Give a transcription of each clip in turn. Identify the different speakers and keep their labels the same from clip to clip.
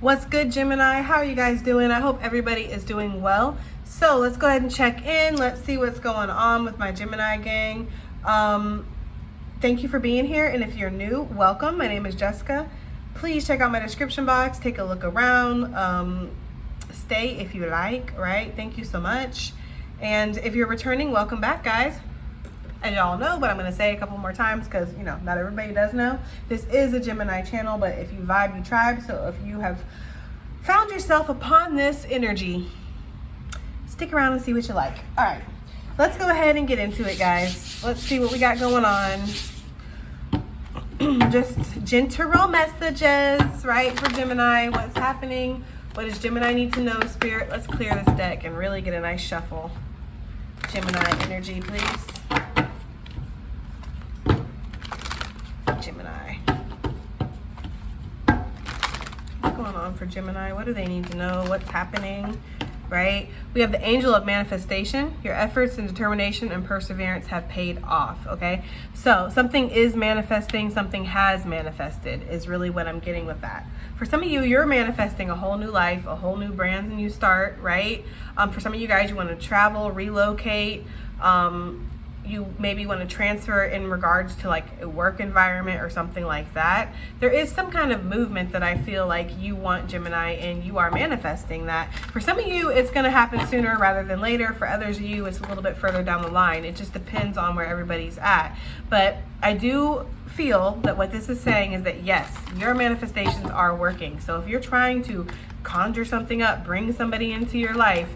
Speaker 1: What's good, Gemini? How are you guys doing? I hope everybody is doing well. So let's go ahead and check in. Let's see what's going on with my Gemini gang. Thank you for being here. And if you're new, welcome. My name is Jessica. Please check out my description box. Take a look around. Stay if you like, right? Thank you so much. And if you're returning, welcome back, guys. As y'all know, but I'm going to say a couple more times because, you know, not everybody does know. This is a Gemini channel, but if you vibe, you tribe. So if you have found yourself upon this energy, stick around and see what you like. All right, let's go ahead and get into it, guys. Let's see what we got going on. Just general messages, right, for Gemini. What's happening? What does Gemini need to know, Spirit? Let's clear this deck and really get a nice shuffle. Gemini energy, please. Gemini. What's going on for Gemini? What do they need to know? What's happening? Right? We have the angel of manifestation. Your efforts and determination and perseverance have paid off. Okay? So something is manifesting, something has manifested is really what I'm getting with that. For some of you, you're manifesting a whole new life, a whole new brand new start, right? For some of you guys, you want to travel, relocate, you maybe want to transfer in regards to like a work environment or something like that. There is some kind of movement that I feel like you want, Gemini, and you are manifesting that. For some of you, it's going to happen sooner rather than later. For others of you, it's a little bit further down the line. It just depends on where everybody's at. But I do feel that what this is saying is that yes, your manifestations are working. So if you're trying to conjure something up, bring somebody into your life,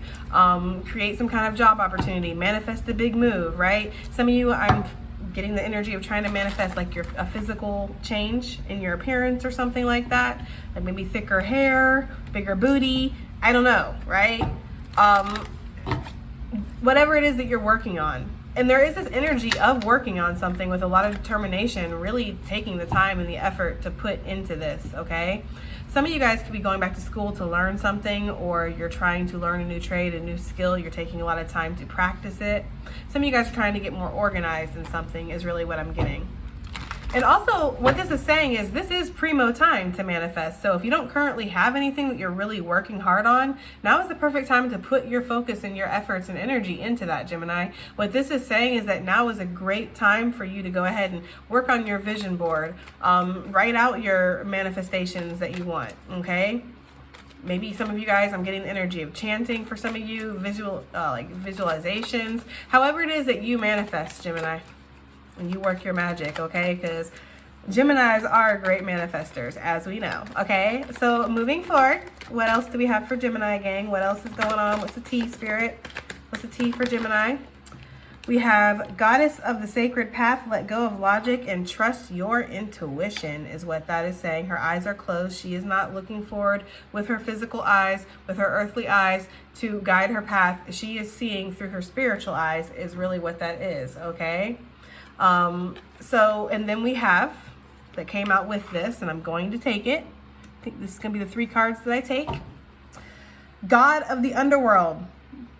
Speaker 1: create some kind of job opportunity, manifest a big move, right? Some of you, I'm getting the energy of trying to manifest like a physical change in your appearance or something like that, like maybe thicker hair, bigger booty, I don't know, right? Whatever it is that you're working on. And there is this energy of working on something with a lot of determination, really taking the time and the effort to put into this, okay? Some of you guys could be going back to school to learn something, or you're trying to learn a new trade, a new skill. You're taking a lot of time to practice it. Some of you guys are trying to get more organized in something is really what I'm getting. And also what this is saying is this is primo time to manifest. So if you don't currently have anything that you're really working hard on, now is the perfect time to put your focus and your efforts and energy into that, Gemini. What this is saying is that now is a great time for you to go ahead and work on your vision board. Write out your manifestations that you want, okay? Maybe some of you guys, I'm getting the energy of chanting for some of you, like visualizations. However it is that you manifest, Gemini. And you work your magic, okay? Because Geminis are great manifestors, as we know, okay? So moving forward, what else do we have for Gemini, gang? What else is going on? What's the T, Spirit? What's the T for Gemini? We have Goddess of the Sacred Path, let go of logic and trust your intuition is what that is saying. Her eyes are closed. She is not looking forward with her physical eyes, with her earthly eyes to guide her path. She is seeing through her spiritual eyes is really what that is, okay? And then we have that came out with this, and I'm going to take it. I think this is going to be the 3 cards that I take. God of the Underworld.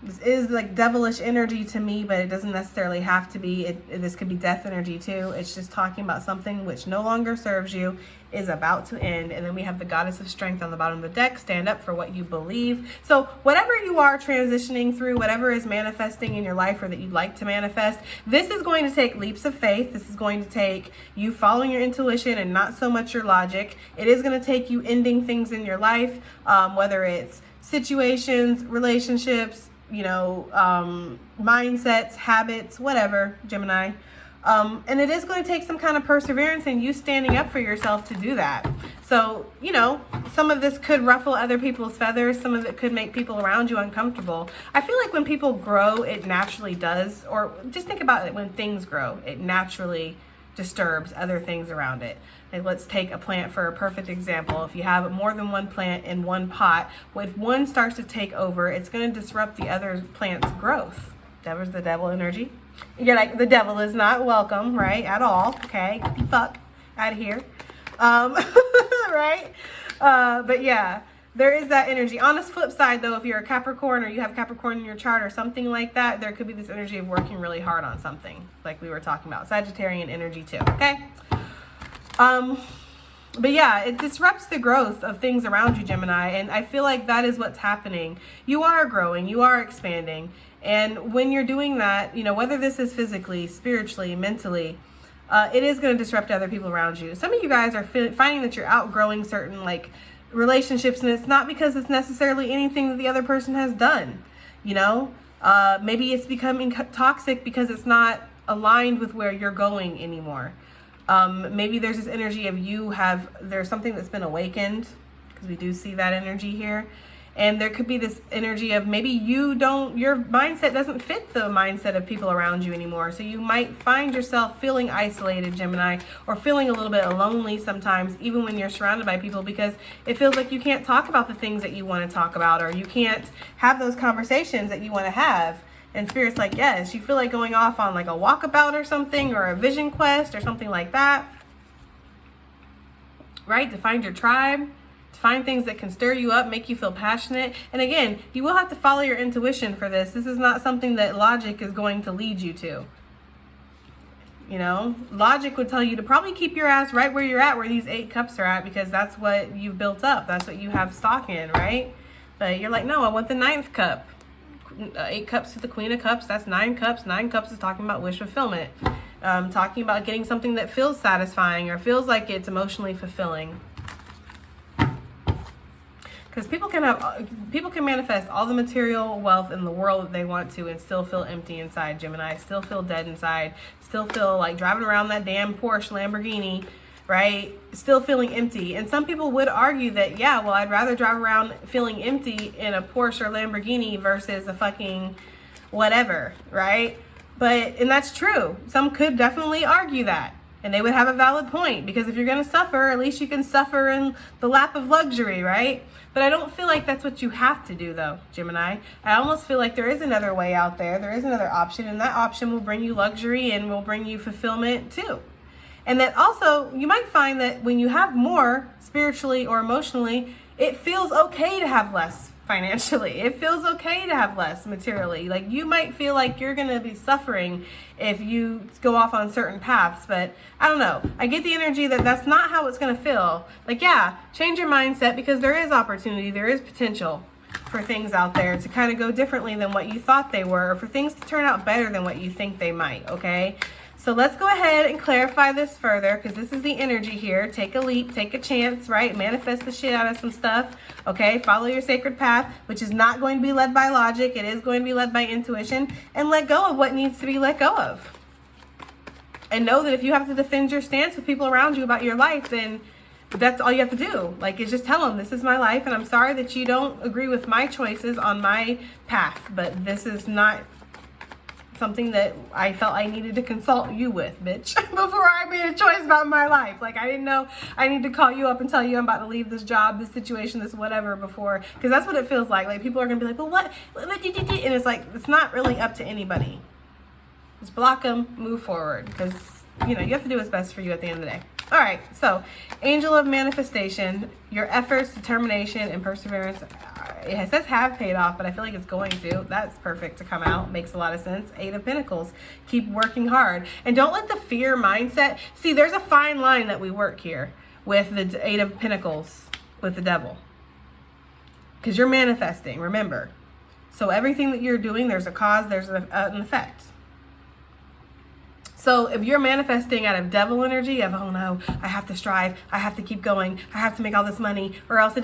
Speaker 1: This is like devilish energy to me, but it doesn't necessarily have to be. This could be death energy too. It's just talking about something which no longer serves you, is about to end. And then we have the Goddess of Strength on the bottom of the deck. Stand up for what you believe. So whatever you are transitioning through, whatever is manifesting in your life or that you'd like to manifest, this is going to take leaps of faith. This is going to take you following your intuition and not so much your logic. It is going to take you ending things in your life, whether it's situations, relationships, you know, mindsets, habits, whatever, Gemini. And it is going to take some kind of perseverance and you standing up for yourself to do that. So, you know, some of this could ruffle other people's feathers. Some of it could make people around you uncomfortable. I feel like when people grow, it naturally does. Or just think about it, when things grow, it naturally disturbs other things around it. And let's take a plant for a perfect example. If you have more than one plant in one pot, if one starts to take over, it's going to disrupt the other plant's growth. That was the devil energy. You're like, the devil is not welcome, right, at all. Okay, get the fuck out of here. Right? But yeah, there is that energy. On the flip side, though, if you're a Capricorn or you have Capricorn in your chart or something like that, there could be this energy of working really hard on something, like we were talking about. Sagittarian energy too, okay? But yeah, it disrupts the growth of things around you, Gemini. And I feel like that is what's happening. You are growing, you are expanding. And when you're doing that, you know, whether this is physically, spiritually, mentally, it is going to disrupt other people around you. Some of you guys are finding that you're outgrowing certain like relationships, and it's not because it's necessarily anything that the other person has done. You know, maybe it's becoming toxic because it's not aligned with where you're going anymore. Maybe there's this energy of there's something that's been awakened, because we do see that energy here. And there could be this energy of maybe your mindset doesn't fit the mindset of people around you anymore. So you might find yourself feeling isolated, Gemini, or feeling a little bit lonely sometimes, even when you're surrounded by people, because it feels like you can't talk about the things that you want to talk about, or you can't have those conversations that you want to have. And Spirit's like, yes, you feel like going off on like a walkabout or something, or a vision quest or something like that, right? To find your tribe. Find things that can stir you up, make you feel passionate. And again, you will have to follow your intuition for this. This is not something that logic is going to lead you to. You know, logic would tell you to probably keep your ass right where you're at, where these 8 cups are at, because that's what you've built up. That's what you have stock in, right? But you're like, no, I want the 9th cup. 8 cups to the Queen of Cups, that's 9 cups. 9 cups is talking about wish fulfillment. Talking about getting something that feels satisfying or feels like it's emotionally fulfilling. Because people can manifest all the material wealth in the world that they want to and still feel empty inside, Gemini. Still feel dead inside. Still feel like driving around that damn Porsche Lamborghini, right? Still feeling empty. And some people would argue that, yeah, well, I'd rather drive around feeling empty in a Porsche or Lamborghini versus a fucking whatever, right? And that's true. Some could definitely argue that. And they would have a valid point, because if you're going to suffer, at least you can suffer in the lap of luxury, right? But I don't feel like that's what you have to do, though, Gemini. I almost feel like there is another way out there. There is another option, and that option will bring you luxury and will bring you fulfillment, too. And that also, you might find that when you have more spiritually or emotionally, it feels okay to have less financially. It feels okay to have less materially. Like, you might feel like you're going to be suffering if you go off on certain paths, but I don't know. I get the energy that that's not how it's going to feel. Like, yeah, change your mindset, because there is opportunity, there is potential for things out there to kind of go differently than what you thought they were, or for things to turn out better than what you think they might, okay? So let's go ahead and clarify this further, because this is the energy here. Take a leap, take a chance, right? Manifest the shit out of some stuff, okay? Follow your sacred path, which is not going to be led by logic. It is going to be led by intuition, and let go of what needs to be let go of. And know that if you have to defend your stance with people around you about your life, then that's all you have to do. Like, is just tell them, this is my life, and I'm sorry that you don't agree with my choices on my path, but this is not something that I felt I needed to consult you with, bitch, before I made a choice about my life. Like, I didn't know I need to call you up and tell you I'm about to leave this job, this situation, this whatever before, because that's what it feels like. Like, people are gonna be like, well, what did you do? And it's like, it's not really up to anybody. Just block them, move forward, because, you know, you have to do what's best for you at the end of the day. All right, so Angel of Manifestation, your efforts, determination, and perseverance, it says have paid off, but I feel like it's going to. That's perfect to come out. Makes a lot of sense. 8 of Pentacles. Keep working hard. And don't let the fear mindset, see, there's a fine line that we work here with the 8 of Pentacles with the Devil. Because you're manifesting, remember. So everything that you're doing, there's a cause, there's an effect. So if you're manifesting out of devil energy of, oh no, I have to strive, I have to keep going, I have to make all this money, or else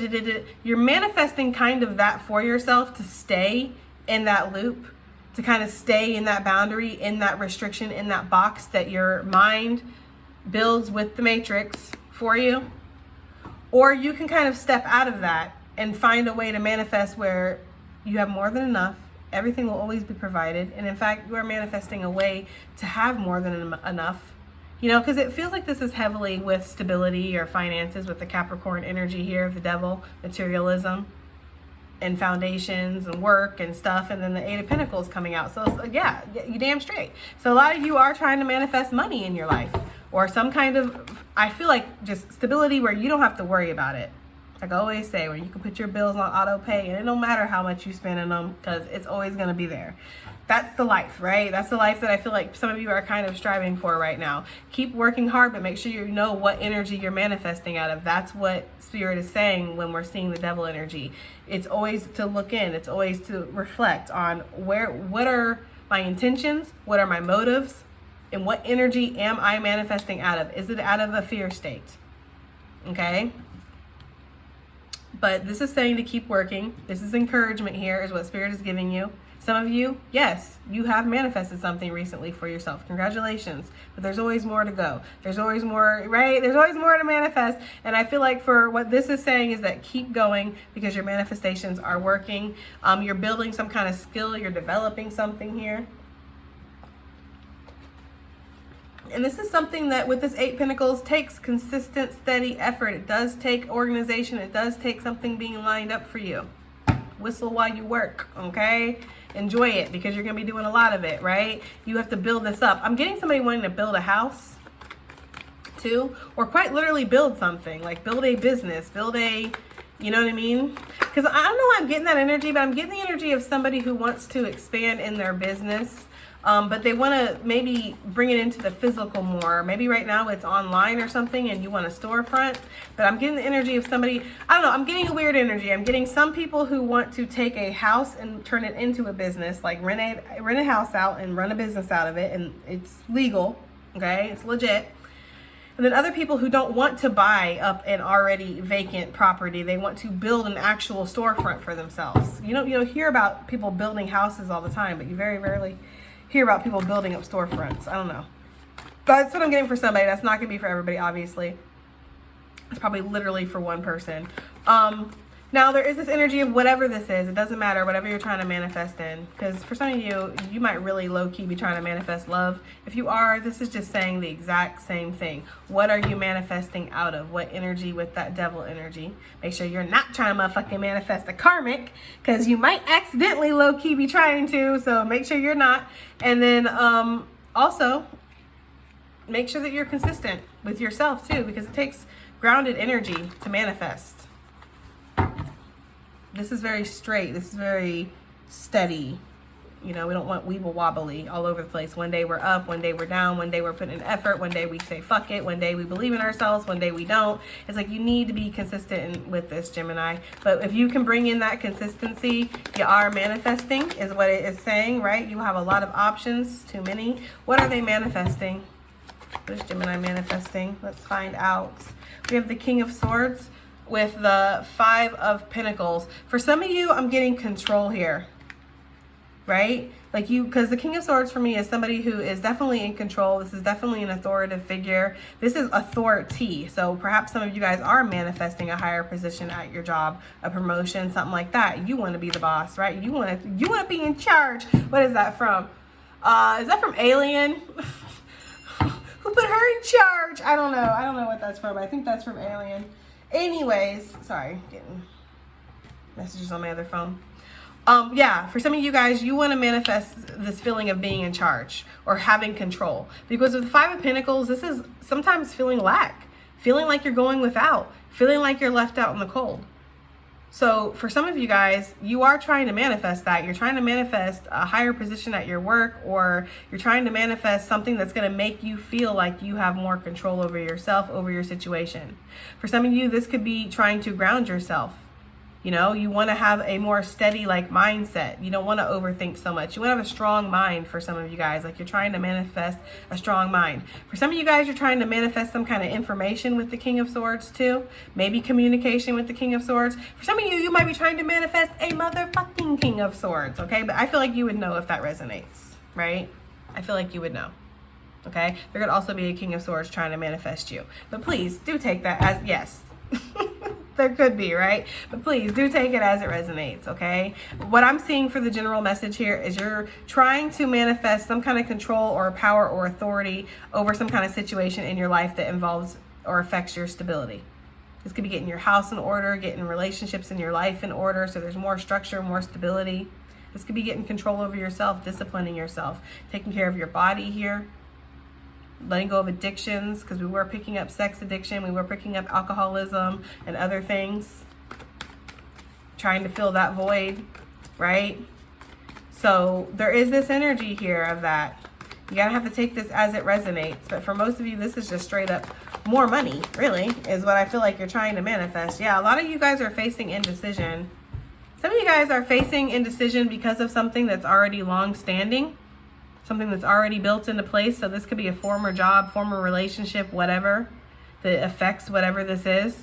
Speaker 1: you're manifesting kind of that for yourself to stay in that loop, to kind of stay in that boundary, in that restriction, in that box that your mind builds with the matrix for you. Or you can kind of step out of that and find a way to manifest where you have more than enough. Everything will always be provided. And in fact, you are manifesting a way to have more than enough. You know, because it feels like this is heavily with stability or finances with the Capricorn energy here, the Devil, materialism, and foundations and work and stuff. And then the 8 of Pentacles coming out. So yeah, you damn straight. So a lot of you are trying to manifest money in your life, or some kind of, I feel like just stability where you don't have to worry about it. Like I always say, where you can put your bills on auto pay and it don't matter how much you spend in them because it's always going to be there. That's the life, right? That's the life that I feel like some of you are kind of striving for right now. Keep working hard, but make sure you know what energy you're manifesting out of. That's what Spirit is saying when we're seeing the devil energy. It's always to look in. It's always to reflect on what are my intentions? What are my motives? And what energy am I manifesting out of? Is it out of a fear state? Okay? But this is saying to keep working. This is encouragement here, is what Spirit is giving you. Some of you, yes, you have manifested something recently for yourself. Congratulations. But there's always more to go. There's always more, right? There's always more to manifest. And I feel like for what this is saying is that keep going because your manifestations are working. You're building some kind of skill. You're developing something here. And this is something that with this 8 Pentacles takes consistent, steady effort. It does take organization. It does take something being lined up for you. Whistle while you work, okay? Enjoy it because you're going to be doing a lot of it, right? You have to build this up. I'm getting somebody wanting to build a house too, or quite literally build something, like build a business, build a, you know what I mean? Because I don't know why I'm getting that energy, but I'm getting the energy of somebody who wants to expand in their business. But they want to maybe bring it into the physical more. Maybe right now it's online or something and you want a storefront. But I'm getting the energy of somebody, I don't know, I'm getting a weird energy. I'm getting some people who want to take a house and turn it into a business, like rent a house out and run a business out of it. And it's legal, okay? It's legit. And then other people who don't want to buy up an already vacant property. They want to build an actual storefront for themselves. You don't hear about people building houses all the time, but you very rarely hear about people building up storefronts. I don't know. That's what I'm getting for somebody. That's not going to be for everybody, obviously. It's probably literally for one person. Now, there is this energy of whatever this is. It doesn't matter, whatever you're trying to manifest in. Because for some of you, you might really low-key be trying to manifest love. If you are, this is just saying the exact same thing. What are you manifesting out of? What energy with that devil energy? Make sure you're not trying to motherfucking manifest a karmic. Because you might accidentally low-key be trying to. So make sure you're not. And then also, make sure that you're consistent with yourself too. Because it takes grounded energy to manifest. This is very straight. This is very steady. You know, we don't want weeble wobbly all over the place. One day we're up, one day we're down, one day we're putting in effort, one day we say fuck it, one day we believe in ourselves, one day we don't. It's like you need to be consistent with this, Gemini. But if you can bring in that consistency, you are manifesting, is what it is saying, right? You have a lot of options, too many. What are they manifesting? What is Gemini manifesting? Let's find out. We have the King of Swords with the 5 of Pentacles. For some of you, I'm getting control here, right? Like you, because the King of Swords for me is somebody who is definitely in control. This is definitely an authoritative figure. This is authority. So perhaps some of you guys are manifesting a higher position at your job, a promotion, something like that. You want to be the boss, right? You want to be in charge. What is that from? Is that from Alien? Who put her in charge? I don't know. I don't know what that's from. I think that's from Alien. Anyways, sorry, getting messages on my other phone. Yeah, for some of you guys, you want to manifest this feeling of being in charge or having control. Because with the 5 of Pentacles, this is sometimes feeling lack, feeling like you're going without, feeling like you're left out in the cold. So for some of you guys, you are trying to manifest that. You're trying to manifest a higher position at your work, or you're trying to manifest something that's going to make you feel like you have more control over yourself, over your situation. For some of you, this could be trying to ground yourself. You know, you want to have a more steady mindset. You don't want to overthink so much. You want to have a strong mind for some of you guys. Like you're trying to manifest a strong mind. For some of you guys, you're trying to manifest some kind of information with the King of Swords too. Maybe communication with the King of Swords. For some of you, you might be trying to manifest a motherfucking King of Swords. Okay, but I feel like you would know if that resonates, right? I feel like you would know. Okay, there could also be a King of Swords trying to manifest you. But please do take that as yes. There could be, right? But please do take it as it resonates, okay? What I'm seeing for the general message here is you're trying to manifest some kind of control or power or authority over some kind of situation in your life that involves or affects your stability. This could be getting your house in order, getting relationships in your life in order so there's more structure, more stability. This could be getting control over yourself, disciplining yourself, taking care of your body here. Letting go of addictions, because we were picking up sex addiction, we were picking up alcoholism and other things. trying to fill that void, right? So there is this energy here of that. You gotta have to take this as it resonates. But for most of you, this is just straight up more money, really, is what I feel like you're trying to manifest. Yeah, a lot of you guys are facing indecision. Some of you guys are facing indecision because of something that's already long-standing, something that's already built into place. So this could be a former job, former relationship, whatever that affects whatever this is.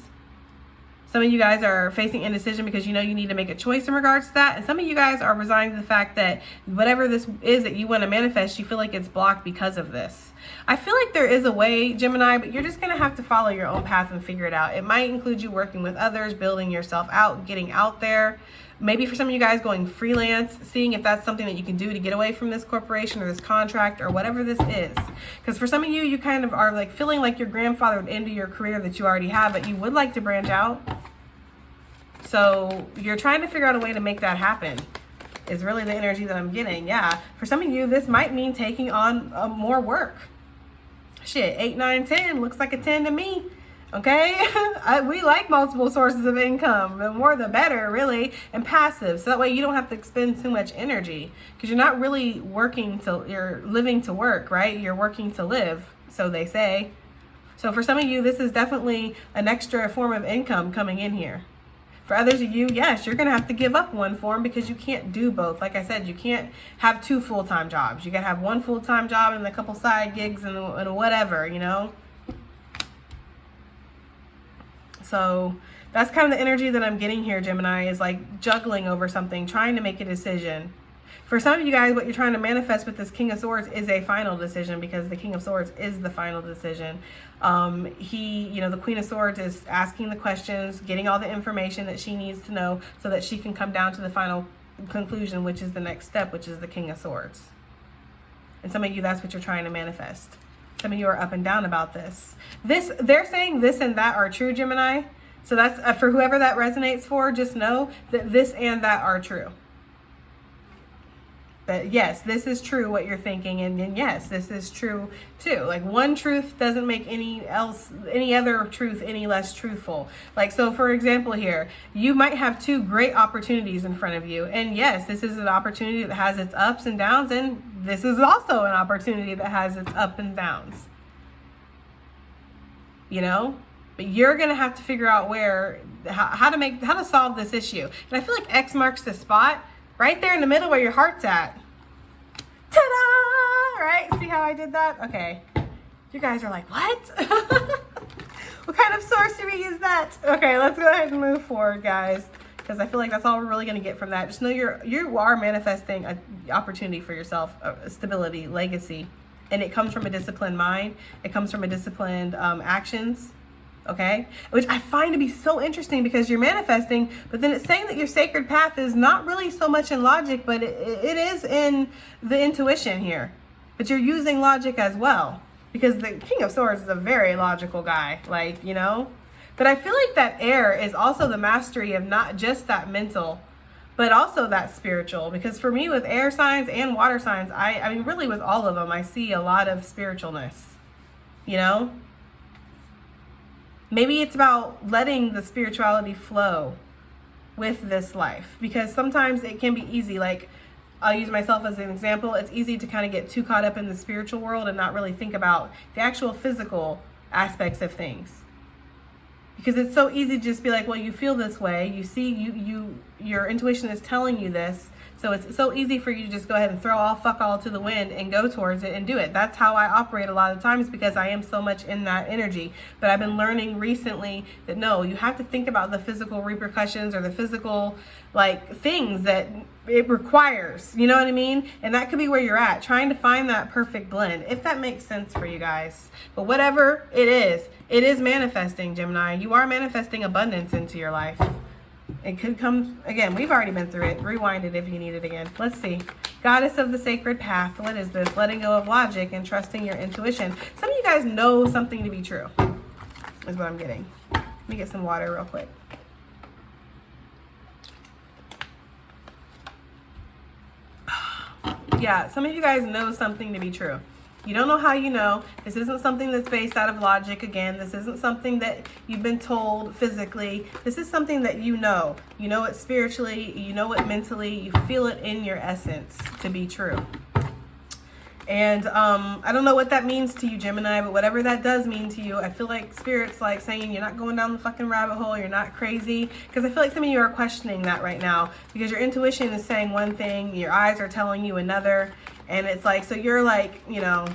Speaker 1: Some of you guys are facing indecision because you know you need to make a choice in regards to that. And some of you guys are resigning to the fact that whatever this is that you want to manifest, you feel like it's blocked because of this. I feel like there is a way, Gemini, but you're just going to have to follow your own path and figure it out. It might include you working with others, building yourself out, getting out there. Maybe for some of you guys going freelance, seeing if that's something that you can do to get away from this corporation or this contract or whatever this is. Because for some of you, you kind of are like feeling like you're grandfathered into your career that you already have, but you would like to branch out. So you're trying to figure out a way to make that happen is really the energy that I'm getting. Yeah, for some of you, this might mean taking on more work. Shit, 8, 9, 10 looks like a 10 to me. Okay, we like multiple sources of income. The more the better, really, and passive. So that way you don't have to expend too much energy because you're not really working you're living to work, right? You're working to live, so they say. So for some of you, this is definitely an extra form of income coming in here. For others of you, yes, you're going to have to give up one form because you can't do both. Like I said, you can't have 2 full-time jobs. You got to have 1 full-time job and a couple side gigs and whatever, you know? So that's kind of the energy that I'm getting here, Gemini, is like juggling over something, trying to make a decision. For some of you guys, what you're trying to manifest with this King of Swords is a final decision because the King of Swords is the final decision. The Queen of Swords is asking the questions, getting all the information that she needs to know so that she can come down to the final conclusion, which is the next step, which is the King of Swords. And some of you, that's what you're trying to manifest. Some of you are up and down about this. They're saying this and that are true, Gemini. So that's for whoever that resonates for, just know that this and that are true. But yes, this is true what you're thinking, and then yes, this is true too. Like one truth doesn't make any other truth any less truthful. Like, so for example here, you might have 2 great opportunities in front of you. And yes, this is an opportunity that has its ups and downs, and this is also an opportunity that has its ups and downs. You know? But you're going to have to figure out how to solve this issue. And I feel like X marks the spot right there in the middle where your heart's at. Ta-da! Right? See how I did that? Okay. You guys are like, what? What kind of sorcery is that? Okay, let's go ahead and move forward, guys. Because I feel like that's all we're really going to get from that. Just know you are manifesting an opportunity for yourself, stability, legacy. And it comes from a disciplined mind. It comes from a disciplined actions. Okay, which I find to be so interesting because you're manifesting, but then it's saying that your sacred path is not really so much in logic, but it is in the intuition here. But you're using logic as well because the King of Swords is a very logical guy, like, you know. But I feel like that air is also the mastery of not just that mental, but also that spiritual. Because for me, with air signs and water signs, I mean, really with all of them, I see a lot of spiritualness, you know. Maybe it's about letting the spirituality flow with this life, because sometimes it can be easy. Like, I'll use myself as an example. It's easy to kind of get too caught up in the spiritual world and not really think about the actual physical aspects of things. Because it's so easy to just be like, well, you feel this way. You see, your intuition is telling you this. So it's so easy for you to just go ahead and throw fuck all to the wind and go towards it and do it. That's how I operate a lot of times because I am so much in that energy. But I've been learning recently that no, you have to think about the physical repercussions or the physical like things that it requires. You know what I mean? And that could be where you're at, trying to find that perfect blend, if that makes sense for you guys. But whatever it is manifesting, Gemini. You are manifesting abundance into your life. It could come, again, we've already been through it. Rewind it if you need it again. Let's see. Goddess of the sacred path. What is this? Letting go of logic and trusting your intuition. Some of you guys know something to be true, is what I'm getting. Let me get some water real quick. Yeah, some of you guys know something to be true. You don't know how you know. This isn't something that's based out of logic. Again, this isn't something that you've been told physically. This is something that you know. You know it spiritually, you know it mentally, you feel it in your essence to be true. And I don't know what that means to you, Gemini, but whatever that does mean to you, I feel like Spirit's like saying you're not going down the fucking rabbit hole, you're not crazy. Because I feel like some of you are questioning that right now. Because your intuition is saying one thing, your eyes are telling you another. And it's like, so you're like, you know,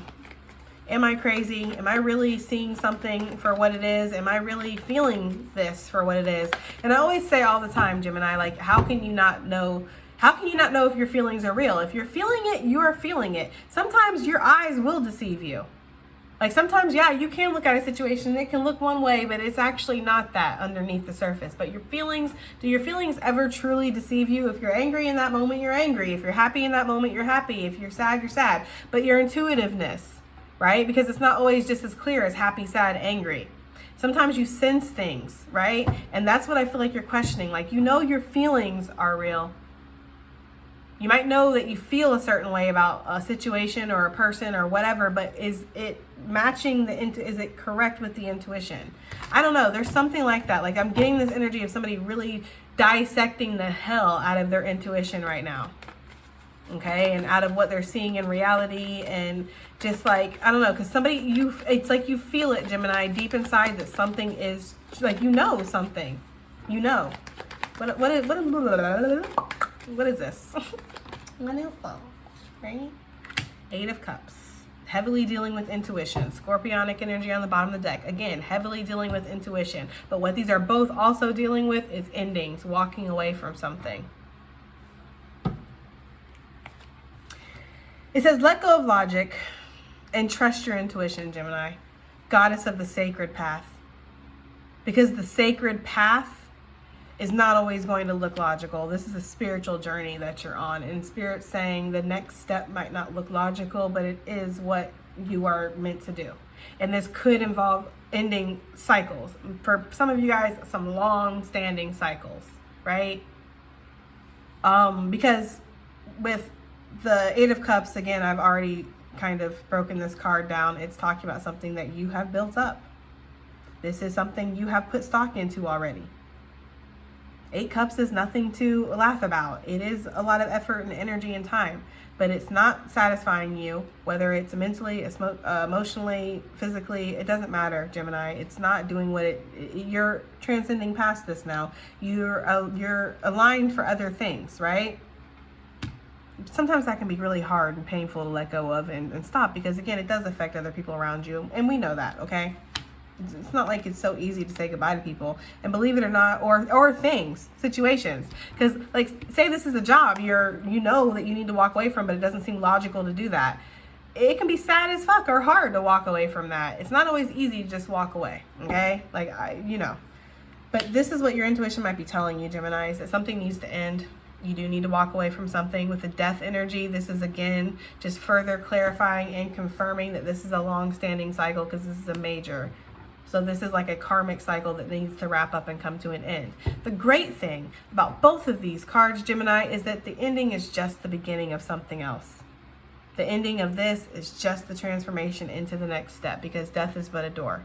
Speaker 1: am I crazy? Am I really seeing something for what it is? Am I really feeling this for what it is? And I always say all the time, Gemini, like, how can you not know? How can you not know if your feelings are real? If you're feeling it, you are feeling it. Sometimes your eyes will deceive you. Like sometimes, yeah, you can look at a situation and it can look one way, but it's actually not that underneath the surface. But your feelings, do your feelings ever truly deceive you? If you're angry in that moment, you're angry. If you're happy in that moment, you're happy. If you're sad, you're sad. But your intuitiveness, right? Because it's not always just as clear as happy, sad, angry. Sometimes you sense things, right? And that's what I feel like you're questioning. Like, you know your feelings are real. You might know that you feel a certain way about a situation or a person or whatever, but is it matching is it correct with the intuition? I don't know. There's something like that. Like I'm getting this energy of somebody really dissecting the hell out of their intuition right now. Okay. And out of what they're seeing in reality and just like, I don't know, because it's like you feel it, Gemini, deep inside that something is like, you know, something, you know, what is this? What is that? Right? 8 of Cups. Heavily dealing with intuition. Scorpionic energy on the bottom of the deck. Again, heavily dealing with intuition. But what these are both also dealing with is endings, walking away from something. It says, let go of logic and trust your intuition, Gemini. Goddess of the sacred path. Because the sacred path is not always going to look logical. This is a spiritual journey that you're on. And Spirit's saying the next step might not look logical, but it is what you are meant to do. And this could involve ending cycles. For some of you guys, some long-standing cycles, right? Because with the 8 of Cups, again, I've already kind of broken this card down. It's talking about something that you have built up. This is something you have put stock into already. 8 Cups is nothing to laugh about. It is a lot of effort and energy and time, but it's not satisfying you, whether it's mentally, emotionally, physically, it doesn't matter, Gemini. It's not doing what you're transcending past this now. You're aligned for other things, right? Sometimes that can be really hard and painful to let go of and stop because, again, it does affect other people around you, and we know that, okay? It's not like it's so easy to say goodbye to people, and believe it or not, or things, situations. Because, like, say this is a job you know that you need to walk away from, but it doesn't seem logical to do that. It can be sad as fuck or hard to walk away from that. It's not always easy to just walk away, okay? Like, you know. But this is what your intuition might be telling you, Gemini, is that something needs to end. You do need to walk away from something. With the death energy, this is, again, just further clarifying and confirming that this is a long-standing cycle because this is a major. So this is like a karmic cycle that needs to wrap up and come to an end. The great thing about both of these cards, Gemini, is that the ending is just the beginning of something else. The ending of this is just the transformation into the next step because death is but a door.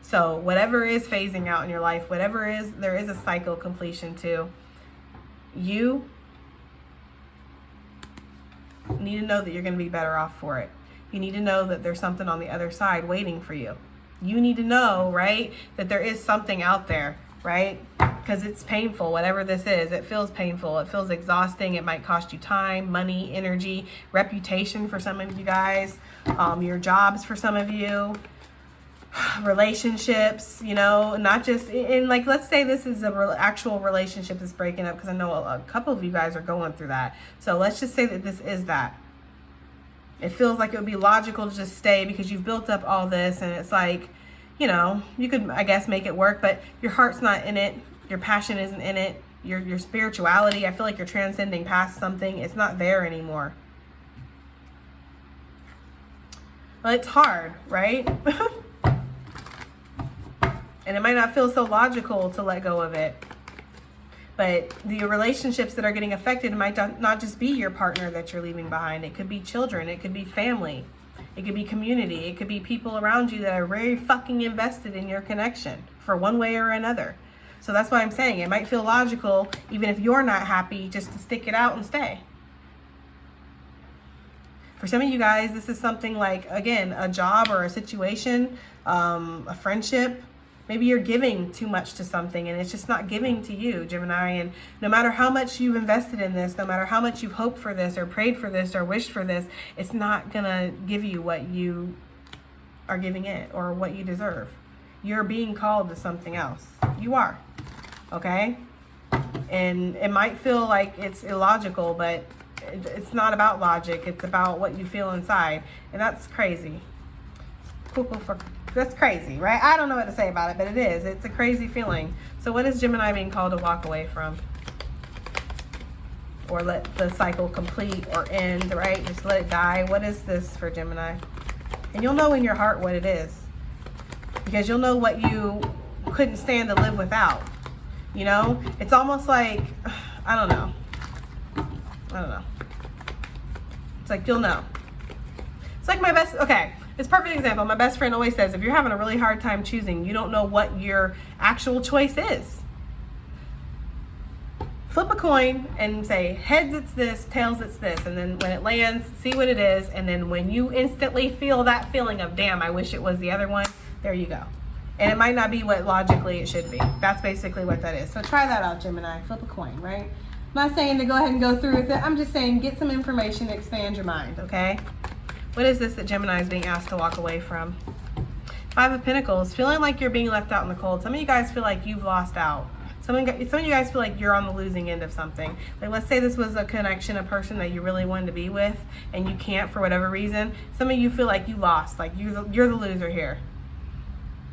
Speaker 1: So whatever is phasing out in your life, whatever is, there is a cycle completion to. You need to know that you're going to be better off for it. You need to know that there's something on the other side waiting for you. You need to know, right, that there is something out there, right? Because it's painful, whatever this is. It feels painful. It feels exhausting. It might cost you time, money, energy, reputation for some of you guys, your jobs for some of you, relationships, you know, not just in, like, let's say this is a actual relationship that's breaking up, because I know a couple of you guys are going through that. So let's just say that this is that. It feels like it would be logical to just stay because you've built up all this, and it's like, you know, you could, I guess, make it work, but your heart's not in it. Your passion isn't in it. Your spirituality, I feel like you're transcending past something. It's not there anymore. Well, it's hard, right? And it might not feel so logical to let go of it. But the relationships that are getting affected might not just be your partner that you're leaving behind. It could be children. It could be family. It could be community. It could be people around you that are very fucking invested in your connection for one way or another. So that's why I'm saying it might feel logical, even if you're not happy, just to stick it out and stay. For some of you guys, this is something like, again, a job or a situation, a friendship. Maybe you're giving too much to something and it's just not giving to you, Gemini. And no matter how much you've invested in this, no matter how much you've hoped for this or prayed for this or wished for this, it's not going to give you what you are giving it or what you deserve. You're being called to something else. You are. Okay? And it might feel like it's illogical, but it's not about logic. It's about what you feel inside. And that's crazy. That's crazy, right? I don't know what to say about it, but it is. It's a crazy feeling. So what is Gemini being called to walk away from? Or let the cycle complete or end, right? Just let it die. What is this for Gemini? And you'll know in your heart what it is. Because you'll know what you couldn't stand to live without. You know? It's almost like, I don't know. It's like you'll know. It's like it's a perfect example. My best friend always says, if you're having a really hard time choosing, you don't know what your actual choice is. Flip a coin and say, heads it's this, tails it's this. And then when it lands, see what it is. And then when you instantly feel that feeling of, damn, I wish it was the other one, there you go. And it might not be what logically it should be. That's basically what that is. So try that out, Gemini. Flip a coin, right? I'm not saying to go ahead and go through with it. I'm just saying get some information to expand your mind, okay? What is this that Gemini is being asked to walk away from? 5 of Pentacles, feeling like you're being left out in the cold. Some of you guys feel like you've lost out. Some of you guys feel like you're on the losing end of something. Like, let's say this was a connection, a person that you really wanted to be with, and you can't for whatever reason. Some of you feel like you lost, like you're the loser here,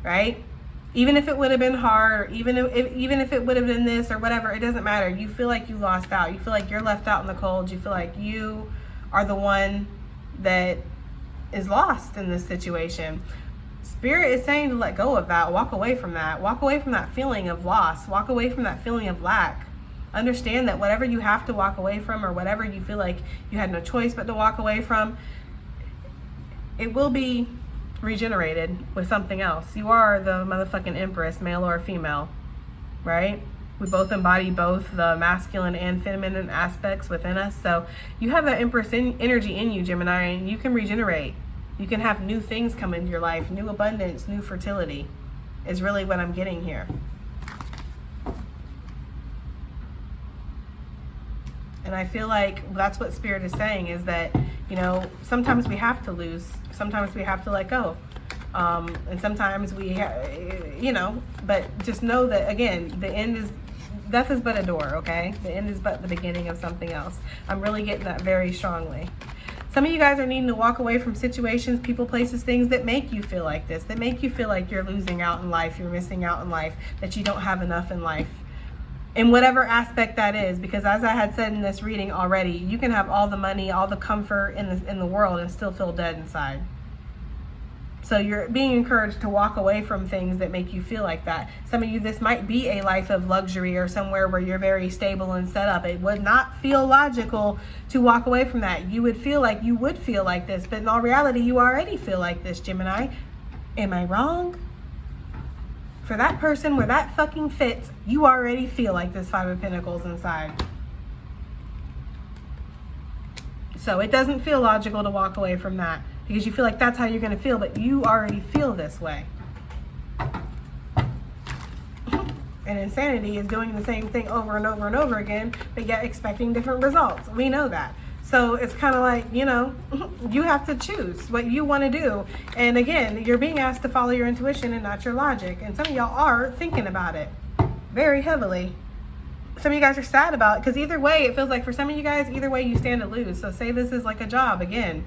Speaker 1: right? Even if it would have been hard, or even if it would have been this or whatever, it doesn't matter. You feel like you lost out. You feel like you're left out in the cold. You feel like you are the one that is lost in this situation. Spirit is saying to let go of that. Walk away from that. Walk away from that feeling of loss. Walk away from that feeling of lack. Understand that whatever you have to walk away from, or whatever you feel like you had no choice but to walk away from, it will be regenerated with something else. You are the motherfucking Empress, male or female, right? We both embody both the masculine and feminine aspects within us. So you have that Empress energy in you, Gemini, and you can regenerate. You can have new things come into your life, new abundance, new fertility is really what I'm getting here. And I feel like that's what Spirit is saying, is that, you know, sometimes we have to lose. Sometimes we have to let go. And sometimes but just know that, again, death is but a door, okay? The end is but the beginning of something else. I'm really getting that very strongly. Some of you guys are needing to walk away from situations, people, places, things that make you feel like this, that make you feel like you're losing out in life, you're missing out in life, that you don't have enough in life. In whatever aspect that is, because as I had said in this reading already, you can have all the money, all the comfort in the world and still feel dead inside. So you're being encouraged to walk away from things that make you feel like that. Some of you, this might be a life of luxury or somewhere where you're very stable and set up. It would not feel logical to walk away from that. You would feel like you would feel like this, but in all reality, you already feel like this, Gemini. Am I wrong? For that person where that fucking fits, you already feel like this 5 of Pentacles inside. So it doesn't feel logical to walk away from that, because you feel like that's how you're going to feel, but you already feel this way. And insanity is doing the same thing over and over and over again, but yet expecting different results. We know that. So it's kind of like, you know, you have to choose what you want to do. And again, you're being asked to follow your intuition and not your logic. And some of y'all are thinking about it very heavily. Some of you guys are sad about it, because either way, it feels like for some of you guys, either way you stand to lose. So say this is like a job again.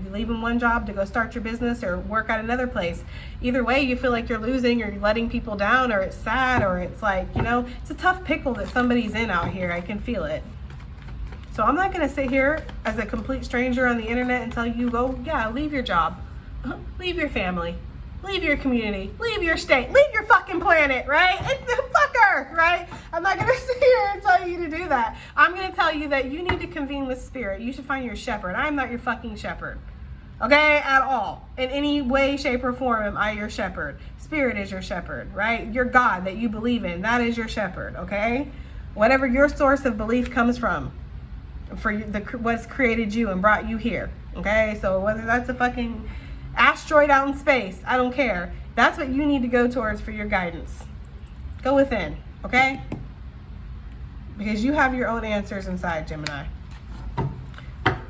Speaker 1: You're leaving one job to go start your business or work at another place. Either way, you feel like you're losing, or you're letting people down, or it's sad, or it's like, you know, it's a tough pickle that somebody's in out here. I can feel it. So I'm not going to sit here as a complete stranger on the internet and tell you, go, yeah, leave your job, leave your family, leave your community, leave your state, leave your fucking planet, right? It's the fucker, right? I'm not going to sit here and tell you to do that. I'm going to tell you that you need to convene with Spirit. You should find your shepherd. I'm not your fucking shepherd. okay, at all. In any way, shape, or form am I your shepherd. Spirit is your shepherd, right? Your God that you believe in, that is your shepherd, okay? Whatever your source of belief comes from, for what's created you and brought you here, okay? So whether that's a fucking asteroid out in space, I don't care. That's what you need to go towards for your guidance. Go within, okay? Because you have your own answers inside, Gemini.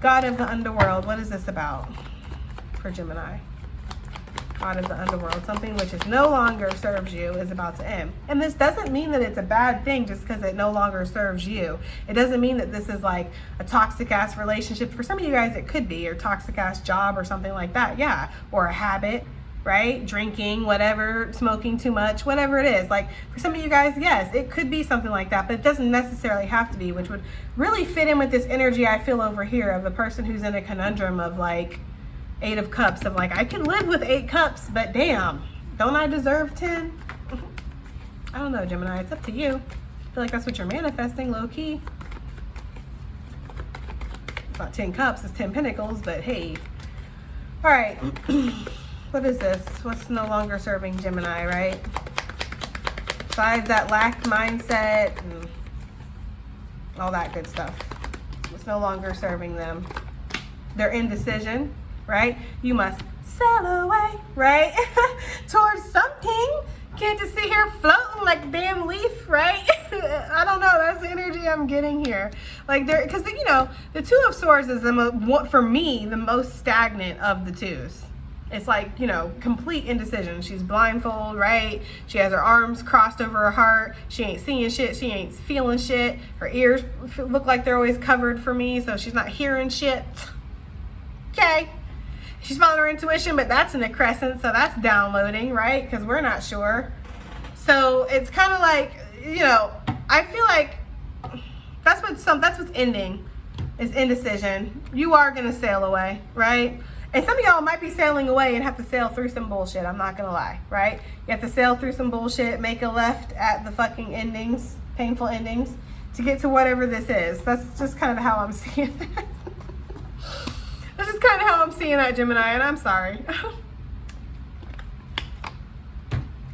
Speaker 1: God of the underworld, what is this about for Gemini? God of the underworld, something which is no longer serves you is about to end. And this doesn't mean that it's a bad thing just because it no longer serves you. It doesn't mean that this is like a toxic ass relationship. For some of you guys it could be, or toxic ass job or something like that, yeah. Or a habit, right? Drinking, whatever, smoking too much, whatever it is. Like for some of you guys, yes, it could be something like that, but it doesn't necessarily have to be, which would really fit in with this energy I feel over here of the person who's in a conundrum of like 8 of Cups, of like, I can live with 8 cups, but damn, don't I deserve 10? I don't know, Gemini, it's up to you. I feel like that's what you're manifesting, low key. About 10 cups is 10 pentacles, but hey. All right, what is this? What's no longer serving Gemini, right? Besides that lack mindset and all that good stuff. It's no longer serving them. Their indecision, right? You must sail away, right? Towards something. Can't just sit here floating like a damn leaf, right? I don't know. That's the energy I'm getting here. Like there, because you know, the Two of Swords is for me the most stagnant of the twos. It's like, you know, complete indecision. She's blindfold, right? She has her arms crossed over her heart. She ain't seeing shit. She ain't feeling shit. Her ears look like they're always covered for me, so she's not hearing shit. Okay. She's following her intuition, but that's in the crescent, so that's downloading, right? Because we're not sure. So it's kind of like, you know, I feel like that's what's ending, is indecision. You are gonna sail away, right? And some of y'all might be sailing away and have to sail through some bullshit. I'm not gonna lie, right? You have to sail through some bullshit, make a left at the fucking endings, painful endings, to get to whatever this is. That's just kind of how I'm seeing that. That's just kind of how I'm seeing that, Gemini, and I'm sorry.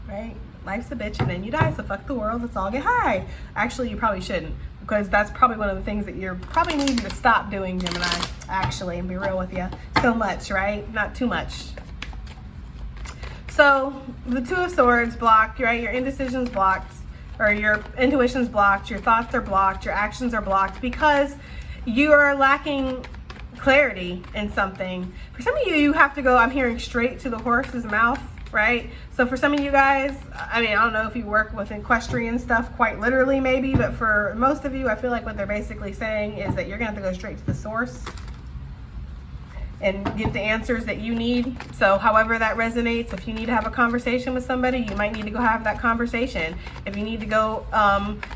Speaker 1: Right? Life's a bitch and then you die, so fuck the world, let's all get high. Actually, you probably shouldn't, because that's probably one of the things that you're probably needing to stop doing, Gemini, actually, and be real with you. So much, right? Not too much. So, the Two of Swords blocked, right? Your indecision's blocked, or your intuition's blocked, your thoughts are blocked, your actions are blocked, because you are lacking clarity in something. For some of you, you have to go, I'm hearing, straight to the horse's mouth, right? So for some of you guys, I mean, I don't know if you work with equestrian stuff quite literally maybe, but for most of you, I feel like what they're basically saying is that you're gonna have to go straight to the source and get the answers that you need. So however that resonates, if you need to have a conversation with somebody, you might need to go have that conversation. If you need to go,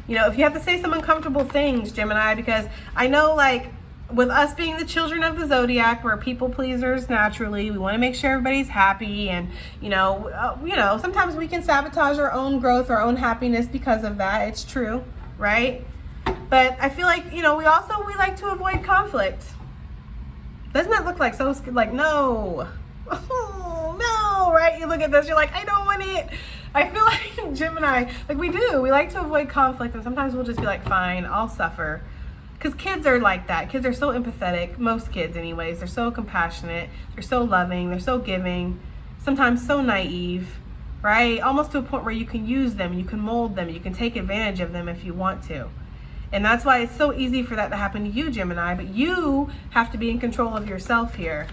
Speaker 1: you know, if you have to say some uncomfortable things, Gemini, because I know, like, with us being the children of the zodiac, we're people pleasers naturally. We want to make sure everybody's happy, and you know, sometimes we can sabotage our own growth, our own happiness because of that. It's true, right? But I feel like, you know, we like to avoid conflict. Doesn't that look like so like no? Oh, no, right? You look at this, you're like, I don't want it. I feel like Gemini, like we like to avoid conflict, and sometimes we'll just be like, fine, I'll suffer. Because kids are like that. Kids are so empathetic. Most kids anyways. They're so compassionate. They're so loving. They're so giving. Sometimes so naive, right? Almost to a point where you can use them. You can mold them. You can take advantage of them if you want to. And that's why it's so easy for that to happen to you, Gemini. But you have to be in control of yourself here.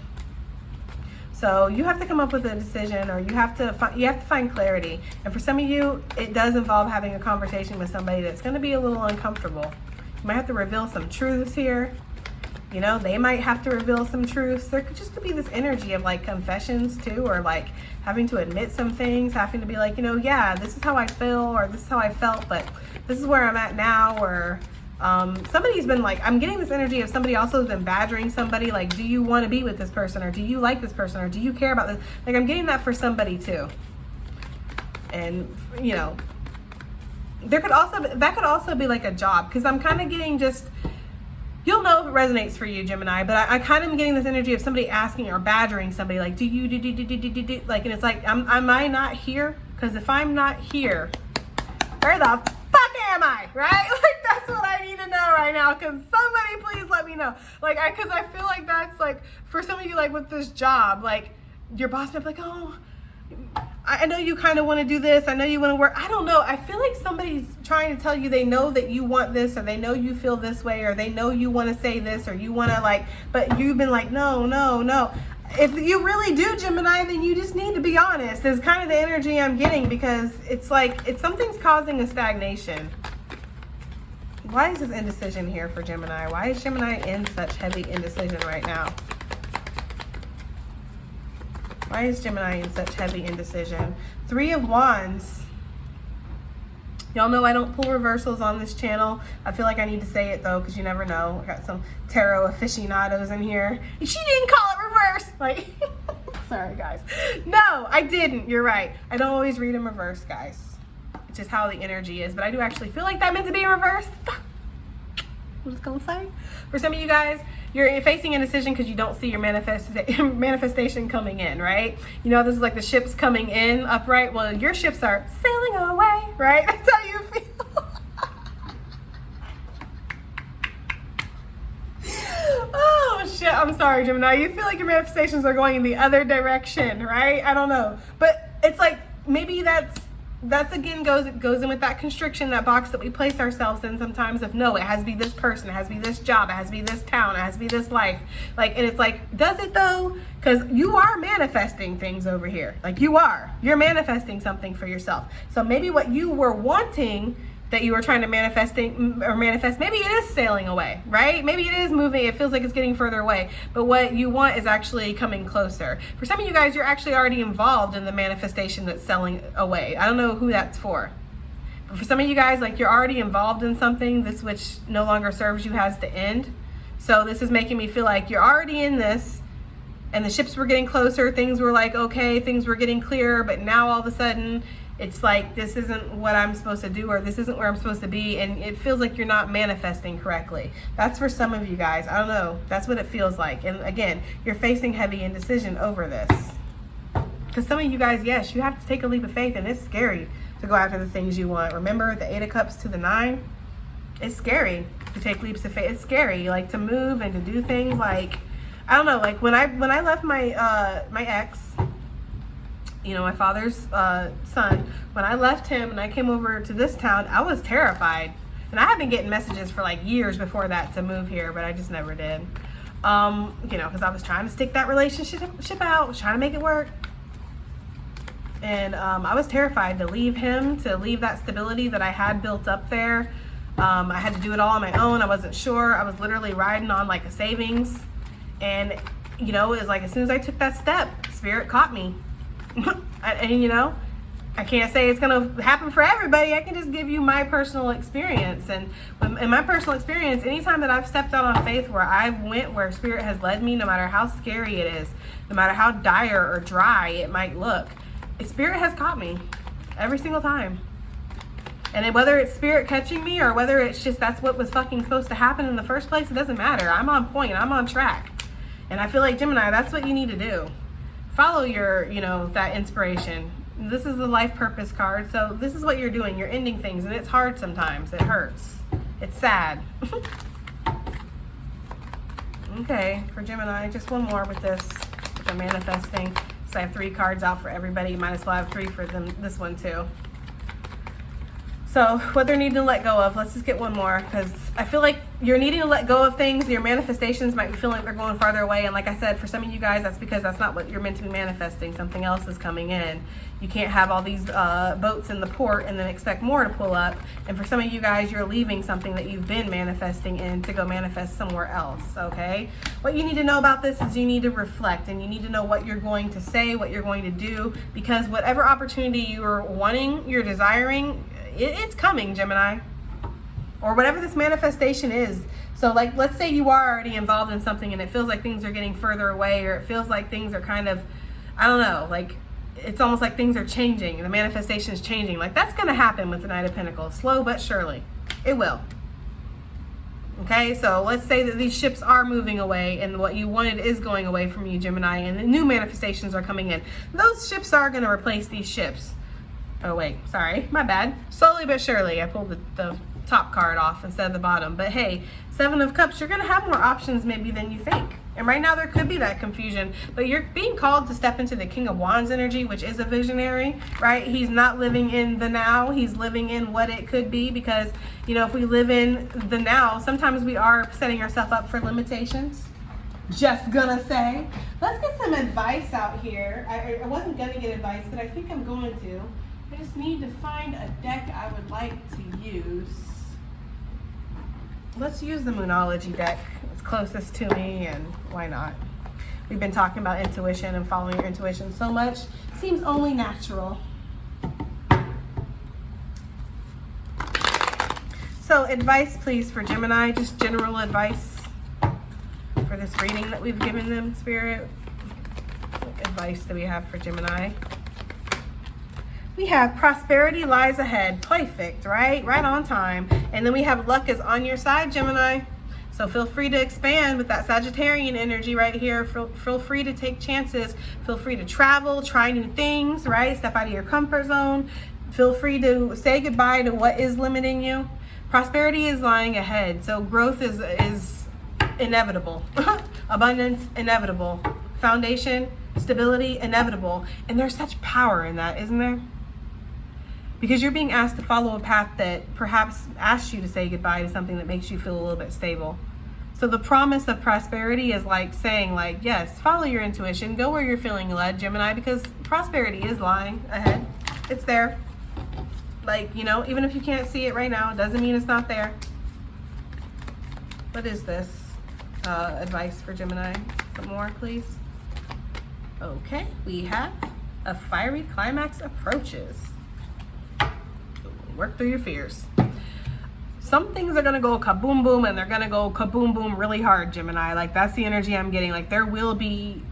Speaker 1: So you have to come up with a decision, or you have to find clarity. And for some of you, it does involve having a conversation with somebody that's going to be a little uncomfortable. You might have to reveal some truths here. You know, they might have to reveal some truths. There could be this energy of like confessions too, or like having to admit some things, having to be like, you know, yeah, this is how I feel, or this is how I felt, but this is where I'm at now. Or somebody's been like, I'm getting this energy of somebody also has been badgering somebody, like, do you want to be with this person, or do you like this person, or do you care about this? Like, I'm getting that for somebody too. And you know, that could also be like a job, because I'm kind of getting just You'll know if it resonates for you, Gemini, but I kind of am getting this energy of somebody asking or badgering somebody, like, do, like, and it's like, am I not here? Because if I'm not here, where the fuck am I, right? Like, that's what I need to know right now, because somebody please let me know. Like, because I feel like that's, like, for some of you, like, with this job, like, your boss might be like, oh, I know you kind of want to do this. I know you want to work. I don't know. I feel like somebody's trying to tell you they know that you want this, or they know you feel this way, or they know you want to say this, or you want to, like, but you've been like, no, no, no. If you really do, Gemini, then you just need to be honest. Is kind of the energy I'm getting, because it's like, something's causing a stagnation. Why is this indecision here for Gemini? Why is Gemini in such heavy indecision right now? Why is Gemini in such heavy indecision? 3 of Wands. Y'all know I don't pull reversals on this channel. I feel like I need to say it though, because you never know. I got some tarot aficionados in here. She didn't call it reverse. Like, sorry guys. No, I didn't. You're right. I don't always read in reverse, guys. It's just how the energy is. But I do actually feel like that meant to be in reverse. What was I gonna say? For some of you guys, you're facing indecision because you don't see your manifestation coming in, right? You know, this is like the ships coming in upright. Well, your ships are sailing away, right? That's how you feel. Oh, shit. I'm sorry, Gemini. You feel like your manifestations are going in the other direction, right? I don't know. But it's like, maybe that's again goes in with that constriction, that box that we place ourselves in sometimes of, no, it has to be this person, it has to be this job, it has to be this town, it has to be this life. Like, and it's like, does it though? Because you are manifesting things over here. Like, you're manifesting something for yourself. So maybe what you were wanting, that you were trying to manifest, maybe it is sailing away, right? Maybe it is moving. It feels like it's getting further away, but what you want is actually coming closer. For some of you guys, you're actually already involved in the manifestation that's sailing away. I don't know who that's for. But for some of you guys, like, you're already involved in something, this which no longer serves you has to end. So this is making me feel like you're already in this, and the ships were getting closer. Things were like, okay, things were getting clearer, but now all of a sudden, it's like, this isn't what I'm supposed to do, or this isn't where I'm supposed to be, and it feels like you're not manifesting correctly. That's for some of you guys. I don't know. That's what it feels like. And again, you're facing heavy indecision over this. Because some of you guys, yes, you have to take a leap of faith, and it's scary to go after the things you want. Remember the 8 of Cups to the 9? It's scary to take leaps of faith. It's scary, like, to move and to do things. Like, I don't know, like, when I left my my ex, you know, my father's son, when I left him and I came over to this town, I was terrified. And I had been getting messages for like years before that to move here, but I just never did. You know, because I was trying to stick that relationship out, was trying to make it work. And I was terrified to leave him, to leave that stability that I had built up there. I had to do it all on my own. I wasn't sure. I was literally riding on like a savings. And, you know, it was like, as soon as I took that step, Spirit caught me. And you know, I can't say it's gonna happen for everybody. I can just give you my personal experience. And in my personal experience, anytime that I've stepped out on faith, where I went where Spirit has led me, no matter how scary it is, no matter how dire or dry it might look, Spirit has caught me every single time. And whether it's Spirit catching me, or whether it's just that's what was fucking supposed to happen in the first place, it doesn't matter. I'm on point. I'm on track. And I feel like, Gemini, that's what you need to do. Follow your, you know, that inspiration. This is the life purpose card. So this is what you're doing. You're ending things, and it's hard sometimes. It hurts. It's sad. Okay, for Gemini, just one more with this, with the manifesting. So I have 3 cards out for everybody. You might as well have 3 for them, this one too. So what they're needing to let go of, let's just get one more, because I feel like you're needing to let go of things. Your manifestations might be feeling like they're going farther away. And like I said, for some of you guys, that's because that's not what you're meant to be manifesting. Something else is coming in. You can't have all these boats in the port and then expect more to pull up. And for some of you guys, you're leaving something that you've been manifesting in to go manifest somewhere else, okay? What you need to know about this is you need to reflect, and you need to know what you're going to say, what you're going to do, because whatever opportunity you're wanting, you're desiring, it's coming, Gemini, or whatever this manifestation is. So like, let's say you are already involved in something and it feels like things are getting further away, or it feels like things are kind of, I don't know, like it's almost like things are changing, the manifestation is changing. Like, that's going to happen with the Knight of Pentacles, slow but surely. It will. Okay, so let's say that these ships are moving away and what you wanted is going away from you, Gemini, and the new manifestations are coming in. Those ships are going to replace these ships. Oh, wait, sorry, my bad. Slowly but surely, I pulled the top card off instead of the bottom. But hey, Seven of Cups, you're going to have more options maybe than you think. And right now there could be that confusion, but you're being called to step into the King of Wands energy, which is a visionary, right? He's not living in the now, he's living in what it could be, because, you know, if we live in the now, sometimes we are setting ourselves up for limitations. Just gonna say. Let's get some advice out here. I wasn't gonna get advice, but I think I'm going to. I just need to find a deck I would like to use. Let's use the Moonology deck. It's closest to me, and why not? We've been talking about intuition and following your intuition so much. Seems only natural. So advice, please, for Gemini. Just general advice for this reading that we've given them, Spirit. What advice do we have for Gemini? We have prosperity lies ahead. Perfect, right? Right on time. And then we have luck is on your side, Gemini. So feel free to expand with that Sagittarian energy right here. Feel free to take chances. Feel free to travel, try new things, right? Step out of your comfort zone. Feel free to say goodbye to what is limiting you. Prosperity is lying ahead. So growth is inevitable. Abundance, inevitable. Foundation, stability, inevitable. And there's such power in that, isn't there? Because you're being asked to follow a path that perhaps asks you to say goodbye to something that makes you feel a little bit stable. So the promise of prosperity is like saying, like, yes, follow your intuition, go where you're feeling led, Gemini, because prosperity is lying ahead. It's there. Like, you know, even if you can't see it right now, it doesn't mean it's not there. What is this? Advice for Gemini. Some more, please. Okay, we have a fiery climax approaches. Work through your fears. Some things are gonna go kaboom boom, and they're gonna go kaboom boom really hard, Gemini. Like, that's the energy I'm getting. Like, there will be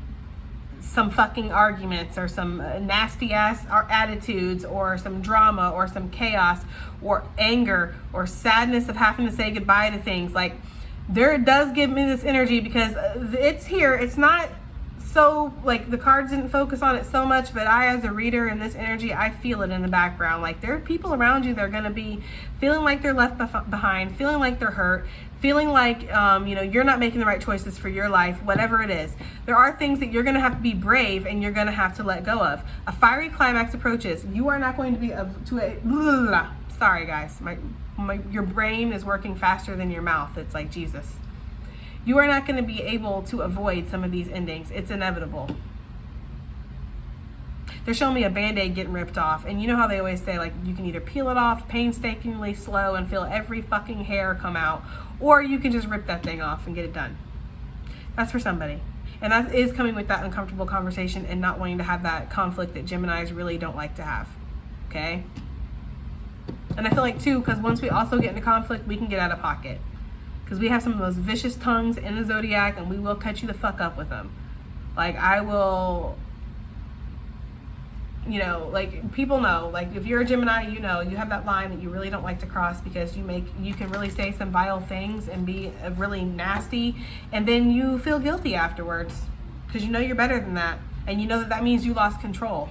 Speaker 1: some fucking arguments or some nasty ass attitudes or some drama or some chaos or anger or sadness of having to say goodbye to things. Like, there does give me this energy because it's here. It's not so, like, the cards didn't focus on it so much, but I, as a reader in this energy, I feel it in the background. Like, there are people around you that are going to be feeling like they're left behind, feeling like they're hurt, feeling like, you know, you're not making the right choices for your life, whatever it is. There are things that you're going to have to be brave and you're going to have to let go of. A fiery climax approaches. You are not going to be sorry, guys. Your brain is working faster than your mouth. It's like Jesus. You are not going to be able to avoid some of these endings. It's inevitable. They're showing me a Band-Aid getting ripped off. And you know how they always say, like, you can either peel it off painstakingly slow and feel every fucking hair come out, or you can just rip that thing off and get it done. That's for somebody. And that is coming with that uncomfortable conversation and not wanting to have that conflict that Geminis really don't like to have. Okay? And I feel like, too, because once we also get into conflict, we can get out of pocket. Because we have some of those vicious tongues in the zodiac, and we will cut you the fuck up with them. Like, I will, you know, like, people know, like, if you're a Gemini, you know, you have that line that you really don't like to cross, because you can really say some vile things and be really nasty, and then you feel guilty afterwards, because you know you're better than that, and you know that means you lost control.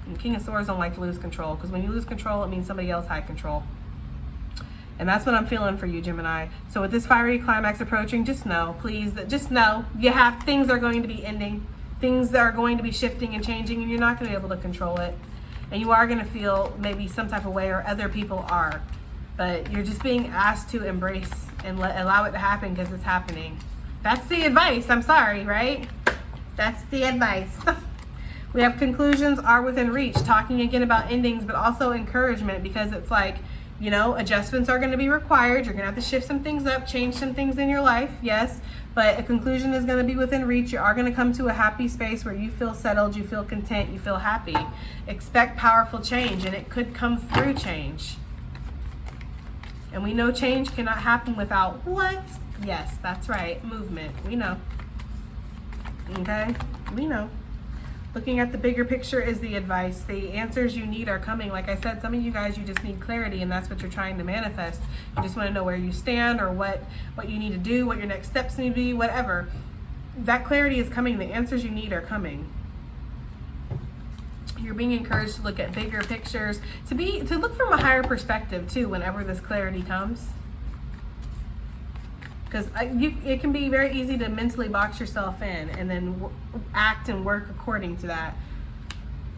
Speaker 1: And King of Swords don't like to lose control, because when you lose control, it means somebody else had control. And that's what I'm feeling for you, Gemini. So with this fiery climax approaching, just know, please, just know you have things are going to be ending. Things that are going to be shifting and changing, and you're not going to be able to control it. And you are going to feel maybe some type of way, or other people are. But you're just being asked to embrace and allow it to happen, because it's happening. That's the advice. I'm sorry, right? That's the advice. We have conclusions are within reach. Talking again about endings, but also encouragement, because it's like, you know, adjustments are going to be required. You're going to have to shift some things up, change some things in your life, yes. But a conclusion is going to be within reach. You are going to come to a happy space where you feel settled, you feel content, you feel happy. Expect powerful change, and it could come through change. And we know change cannot happen without what? Yes, that's right, movement. We know. Okay? We know. Looking at the bigger picture is the advice. The answers you need are coming. Like I said, some of you guys, you just need clarity, and that's what you're trying to manifest. You just want to know where you stand, or what you need to do, what your next steps need to be, whatever. That clarity is coming. The answers you need are coming. You're being encouraged to look at bigger pictures, to look from a higher perspective too whenever this clarity comes. Because it can be very easy to mentally box yourself in and then act and work according to that.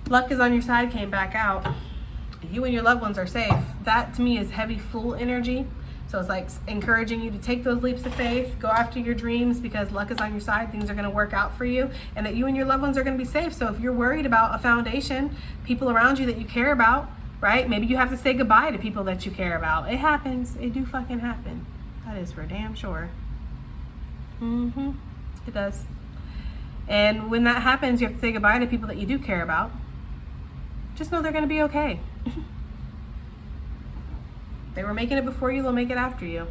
Speaker 1: Luck is on your side came back out. You and your loved ones are safe. That to me is heavy Fool energy. So it's like encouraging you to take those leaps of faith, go after your dreams, because luck is on your side. Things are going to work out for you, and that you and your loved ones are going to be safe. So if you're worried about a foundation, people around you that you care about, right? Maybe you have to say goodbye to people that you care about. It happens. It do fucking happen. That is for damn sure. It does. And when that happens, you have to say goodbye to people that you do care about. Just know they're going to be okay. They were making it before you, they'll make it after you.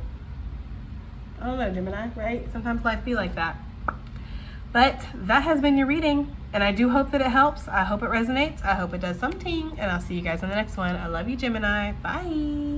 Speaker 1: I don't know, Gemini, right? Sometimes life be like that. But that has been your reading, and I do hope that it helps. I hope it resonates. I hope it does something, and I'll see you guys in the next one. I love you, Gemini. Bye.